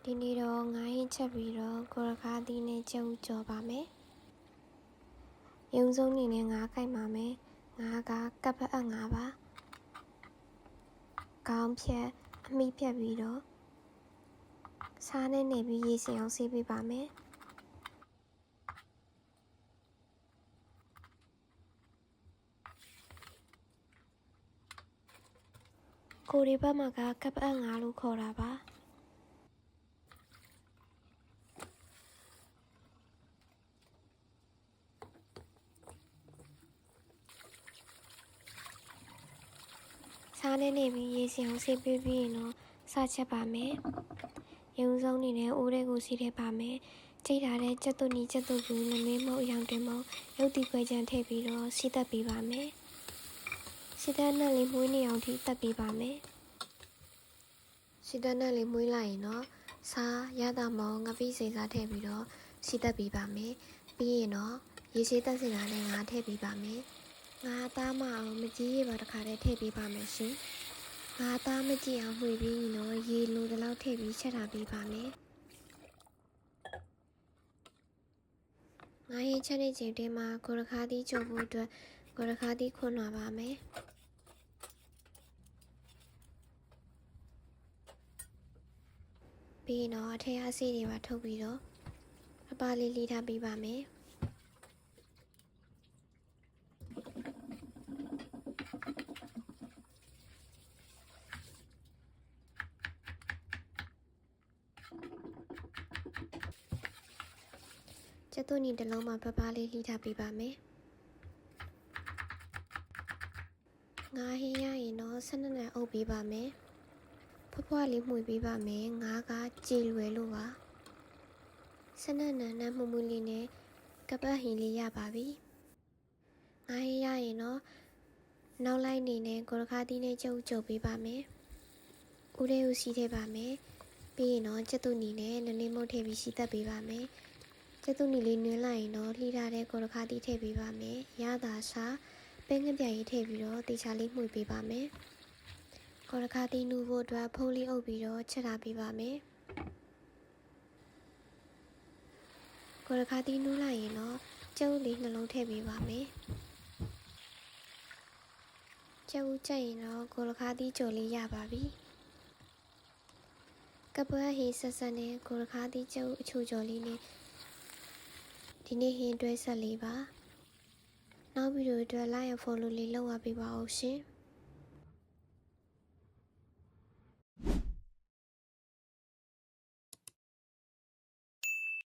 ဒီနေ့တော့ငါးဟင်းချက်ပြီးတော့ကိုရခါသီးနဲ့ကြက်ဥကြော်ပါမယ်။ရုံဆုံးနေနဲ့ငါးကိုက်ပါမယ်။ငါးကကပ်ပအပ်ငါးပါ။ခေါင်းဖြတ်အမိဖြတ်ပြီးတော့စားနဲ့နေပြီးရေစင်အောင်ဆေးပေးပါမယ်။ကိုရီဘက်မှာကကပ်ပအပ်ငါးလို့ခေါ်တာပါ။စားနဲ့နေပြီးရေစင်အောင်ဆေးပေးပြီးရင်တော့စားချက်ပါမယ်။ရုံဆုံးနေနဲ့အိုးတွေကိုစီးထည့်ပါမယ်။ကြိတ်ထားတဲ့ကြက်သွန်နီကြက်သွန်ကူနမင်းမုတ်အယောင်တင်မုတ်ရုပ်တီခွဲချမ်းထည့်ပြီးတော့စီးသက်ပေးပါမယ်။စီးသက်နဲ့လေးမွေးနေအောင်ထိတက်ပေးပါမယ်။စီးသက်နဲ့လေးမွေးလိုက်ရင်တော့စားရတာမောင်ငပိစိန်စားထည့်ပြီးတော့စီးသက်ပေးပါမယ်။ပြီးရင်တော့ရေရှည်တက်စင်တာနဲ့ငါထည့်ပေးပါမယ်။ငါသားမအောင်မကြီးရေပါတစ်ခါတည်းထည့်ပေးပါမယ်ရှင်။ငါသားမကြည့်အောင်မှွေပြီးရင်တော့ရေလိုတလောက်ထည့်ပြီးချက်ထားပေးပါမယ်။ငါရင်ချက်နေချိန်တည်းမှာကိုရခါသီးချို့ဖို့အတွက်ကိုရခါသီးခွန်းလာပါမယ်။ပြီးရင်တော့အထက်အဆီးတွေပါထုတ်ပြီးတော့အပါလေးလှီးထားပေးပါမယ်။ကျက်သွန်နီတစ်လုံးမှာပပလေးလှီးထားပေးပါမယ်။ငါဟင်းရရင်တော့12နဲ့အုပ်ပေးပါမယ်။ဖွားလေးမှုပေးပါမယ်။ငါကကြည်လွယ်လို့ပါ12နဲ့မှုမှုလေးနဲ့ကပတ်ဟင်းလေးရပါပြီ။ငါဟင်းရရင်တော့နောက်လိုက်နေနဲ့ကိုရခါသီးနဲ့ကြုပ်ပေးပါမယ်။ဦးလေးဦးစီးထည့်ပါမယ်။ပြီးရင်တော့ကျက်သွန်နီနဲ့နလေးမုတ်ထည့်ပြီးစီးသက်ပေးပါမယ်။ကျက်သွန်နီလေးနင်းလိုက်ရင်တော့လှီးထားတဲ့ကိုရခါသီးထည့်ပေးပါမယ်။ရတာစားပဲငပြရေးထည့်ပြီးတော့တေချာလေးမှုပေးပါမယ်။ကိုရခါသီးနူဖို့အတွက်ဖုံးလေးအုပ်ပြီးတော့ချက်ထားပေးပါမယ်။ကိုရခါသီးနူးလိုက်ရင်တော့ကျုပ်လေးနှလုံးထည့်ပေးပါမယ်။ကျုပ်ကြိုက်ရင်တော့ကိုရခါသီးကြော်လေးရပါပြီ။ကပွားဟင်းဆက်ဆက်နဲ့ကိုရခါသီးကျုပ်အချိုကြော်လေးနဲ့ဒီနေ့ဟင်းတွဲဆက်လေးပါ။နောက်ဗီဒီယိုအတွက် like and follow လေးလုပ်ရပေးပါဦးရှင်။